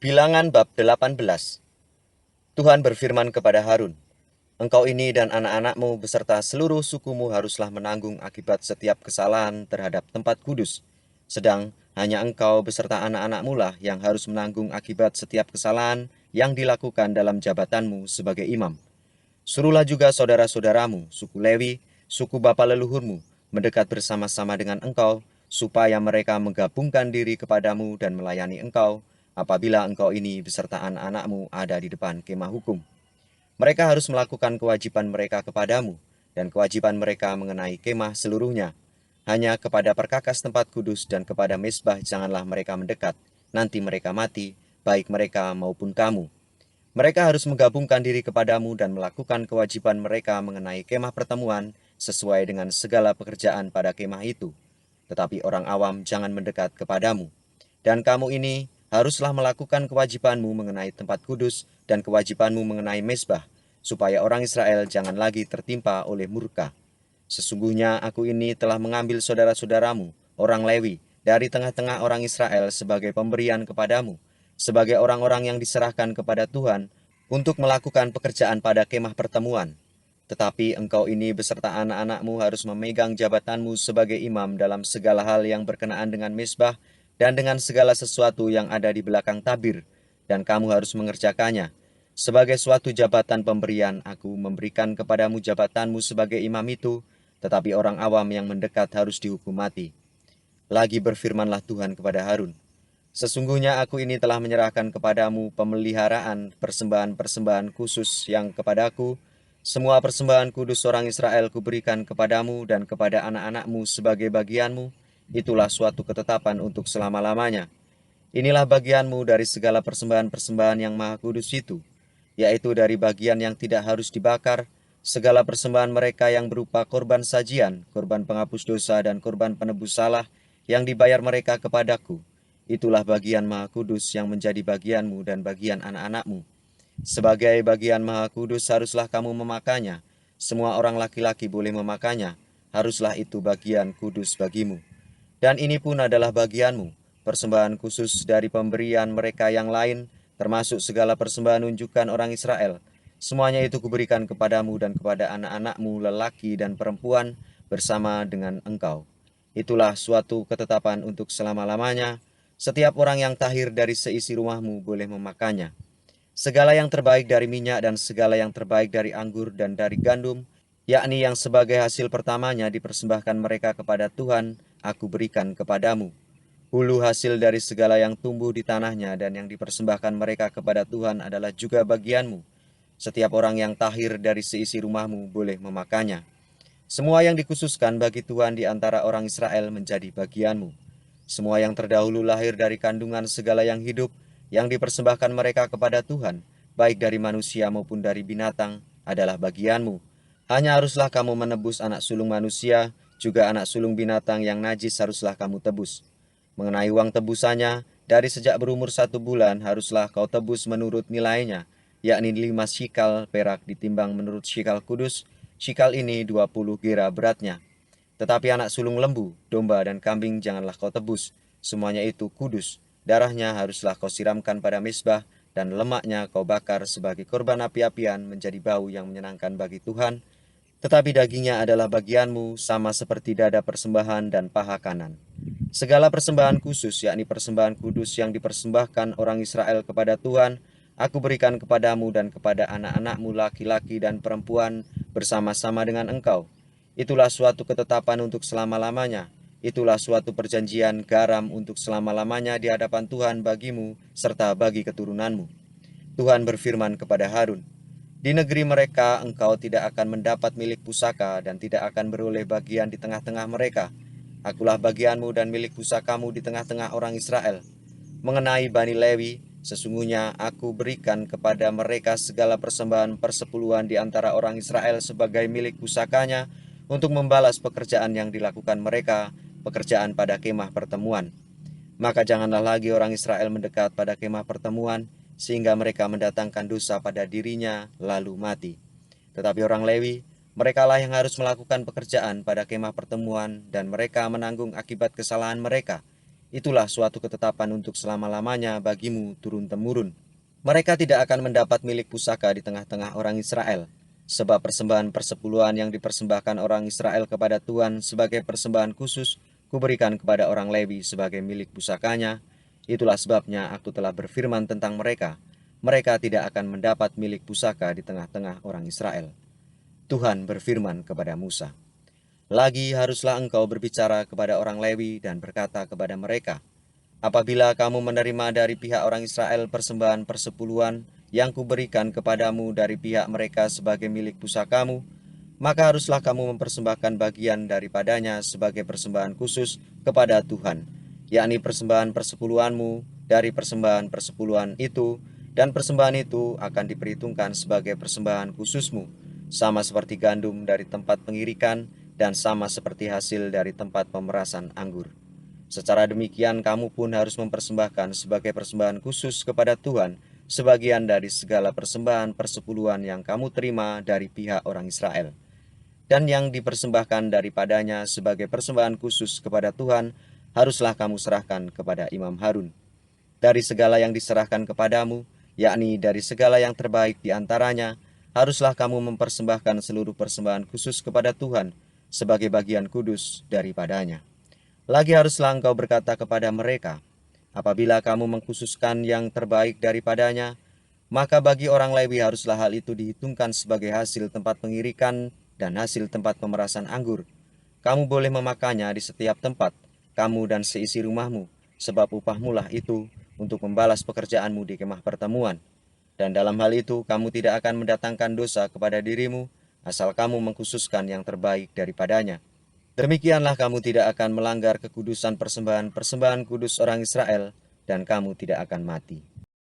Bilangan bab 18. Tuhan berfirman kepada Harun, "Engkau ini dan anak-anakmu beserta seluruh sukumu haruslah menanggung akibat setiap kesalahan terhadap tempat kudus. Sedang hanya engkau beserta anak-anakmu lah yang harus menanggung akibat setiap kesalahan yang dilakukan dalam jabatanmu sebagai imam. Suruhlah juga saudara-saudaramu, suku Lewi, suku bapa leluhurmu, mendekat bersama-sama dengan engkau, supaya mereka menggabungkan diri kepadamu dan melayani engkau, apabila engkau ini beserta anak-anakmu ada di depan kemah hukum. Mereka harus melakukan kewajiban mereka kepadamu, dan kewajiban mereka mengenai kemah seluruhnya. Hanya kepada perkakas tempat kudus dan kepada mezbah janganlah mereka mendekat, nanti mereka mati, baik mereka maupun kamu. Mereka harus menggabungkan diri kepadamu dan melakukan kewajiban mereka mengenai kemah pertemuan sesuai dengan segala pekerjaan pada kemah itu. Tetapi orang awam jangan mendekat kepadamu. Dan kamu ini haruslah melakukan kewajibanmu mengenai tempat kudus dan kewajibanmu mengenai mezbah, supaya orang Israel jangan lagi tertimpa oleh murka. Sesungguhnya aku ini telah mengambil saudara-saudaramu, orang Lewi, dari tengah-tengah orang Israel sebagai pemberian kepadamu, sebagai orang-orang yang diserahkan kepada Tuhan untuk melakukan pekerjaan pada kemah pertemuan. Tetapi engkau ini beserta anak-anakmu harus memegang jabatanmu sebagai imam dalam segala hal yang berkenaan dengan mezbah dan dengan segala sesuatu yang ada di belakang tabir, dan kamu harus mengerjakannya. Sebagai suatu jabatan pemberian, aku memberikan kepadamu jabatanmu sebagai imam itu, tetapi orang awam yang mendekat harus dihukum mati. Lagi berfirmanlah Tuhan kepada Harun, "Sesungguhnya aku ini telah menyerahkan kepadamu pemeliharaan persembahan-persembahan khusus yang kepadaku. Semua persembahan kudus orang Israel kuberikan kepadamu dan kepada anak-anakmu sebagai bagianmu. Itulah suatu ketetapan untuk selama-lamanya. Inilah bagianmu dari segala persembahan-persembahan yang maha kudus itu, yaitu dari bagian yang tidak harus dibakar, segala persembahan mereka yang berupa korban sajian, korban penghapus dosa, dan korban penebus salah yang dibayar mereka kepadaku. Itulah bagian maha kudus yang menjadi bagianmu dan bagian anak-anakmu. Sebagai bagian maha kudus haruslah kamu memakannya. Semua orang laki-laki boleh memakannya. Haruslah itu bagian kudus bagimu. Dan ini pun adalah bagianmu, persembahan khusus dari pemberian mereka yang lain, termasuk segala persembahan unjukan orang Israel. Semuanya itu kuberikan kepadamu dan kepada anak-anakmu lelaki dan perempuan bersama dengan engkau. Itulah suatu ketetapan untuk selama-lamanya. Setiap orang yang tahir dari seisi rumahmu boleh memakannya. Segala yang terbaik dari minyak dan segala yang terbaik dari anggur dan dari gandum, yakni yang sebagai hasil pertamanya dipersembahkan mereka kepada Tuhan, aku berikan kepadamu. Hulu hasil dari segala yang tumbuh di tanahnya dan yang dipersembahkan mereka kepada Tuhan adalah juga bagianmu. Setiap orang yang tahir dari seisi rumahmu boleh memakannya. Semua yang dikhususkan bagi Tuhan di antara orang Israel menjadi bagianmu. Semua yang terdahulu lahir dari kandungan segala yang hidup, yang dipersembahkan mereka kepada Tuhan, baik dari manusia maupun dari binatang, adalah bagianmu. Hanya haruslah kamu menebus anak sulung manusia, juga anak sulung binatang yang najis haruslah kamu tebus. Mengenai uang tebusannya, dari sejak berumur 1 bulan haruslah kau tebus menurut nilainya, yakni 5 shikal perak ditimbang menurut shikal kudus. Shikal ini 20 gera beratnya. Tetapi anak sulung lembu, domba, dan kambing janganlah kau tebus. Semuanya itu kudus. Darahnya haruslah kau siramkan pada mezbah, dan lemaknya kau bakar sebagai korban api-apian menjadi bau yang menyenangkan bagi Tuhan. Tetapi dagingnya adalah bagianmu, sama seperti dada persembahan dan paha kanan. Segala persembahan khusus, yakni persembahan kudus yang dipersembahkan orang Israel kepada Tuhan, aku berikan kepadamu dan kepada anak-anakmu laki-laki dan perempuan bersama-sama dengan engkau. Itulah suatu ketetapan untuk selama-lamanya. Itulah suatu perjanjian garam untuk selama-lamanya di hadapan Tuhan bagimu serta bagi keturunanmu. Tuhan berfirman kepada Harun, "Di negeri mereka engkau tidak akan mendapat milik pusaka dan tidak akan beroleh bagian di tengah-tengah mereka. Akulah bagianmu dan milik pusakamu di tengah-tengah orang Israel. Mengenai Bani Lewi, sesungguhnya aku berikan kepada mereka segala persembahan persepuluhan di antara orang Israel sebagai milik pusakanya untuk membalas pekerjaan yang dilakukan mereka, pekerjaan pada kemah pertemuan. Maka janganlah lagi orang Israel mendekat pada kemah pertemuan, sehingga mereka mendatangkan dosa pada dirinya lalu mati. Tetapi orang Lewi, merekalah yang harus melakukan pekerjaan pada kemah pertemuan, dan mereka menanggung akibat kesalahan mereka. itulah suatu ketetapan untuk selama-lamanya bagimu turun-temurun. Mereka tidak akan mendapat milik pusaka di tengah-tengah orang Israel, sebab persembahan persepuluhan yang dipersembahkan orang Israel kepada Tuhan sebagai persembahan khusus, kuberikan kepada orang Lewi sebagai milik pusakanya. Itulah sebabnya aku telah berfirman tentang mereka. Mereka tidak akan mendapat milik pusaka di tengah-tengah orang Israel. Tuhan berfirman kepada Musa, lagi haruslah engkau berbicara kepada orang Lewi dan berkata kepada mereka, apabila kamu menerima dari pihak orang Israel persembahan persepuluhan yang kuberikan kepadamu dari pihak mereka sebagai milik pusakamu, maka haruslah kamu mempersembahkan bagian daripadanya sebagai persembahan khusus kepada Tuhan, yakni persembahan persepuluhanmu dari persembahan persepuluhan itu, dan persembahan itu akan diperhitungkan sebagai persembahan khususmu, sama seperti gandum dari tempat pengirikan dan sama seperti hasil dari tempat pemerasan anggur. Secara demikian kamu pun harus mempersembahkan sebagai persembahan khusus kepada Tuhan sebagian dari segala persembahan persepuluhan yang kamu terima dari pihak orang Israel. Dan yang dipersembahkan daripadanya sebagai persembahan khusus kepada Tuhan haruslah kamu serahkan kepada Imam Harun. Dari segala yang diserahkan kepadamu, yakni dari segala yang terbaik di antaranya, haruslah kamu mempersembahkan seluruh persembahan khusus kepada Tuhan sebagai bagian kudus daripadanya. Lagi haruslah engkau berkata kepada mereka, apabila kamu mengkhususkan yang terbaik daripadanya, maka bagi orang Lewi haruslah hal itu dihitungkan sebagai hasil tempat pengirikan dan hasil tempat pemerasan anggur. Kamu boleh memakannya di setiap tempat, kamu dan seisi rumahmu, sebab upahmu lah itu untuk membalas pekerjaanmu di kemah pertemuan. Dan dalam hal itu kamu tidak akan mendatangkan dosa kepada dirimu, asal kamu mengkhususkan yang terbaik daripadanya. Demikianlah kamu tidak akan melanggar kekudusan persembahan-persembahan kudus orang Israel, dan kamu tidak akan mati.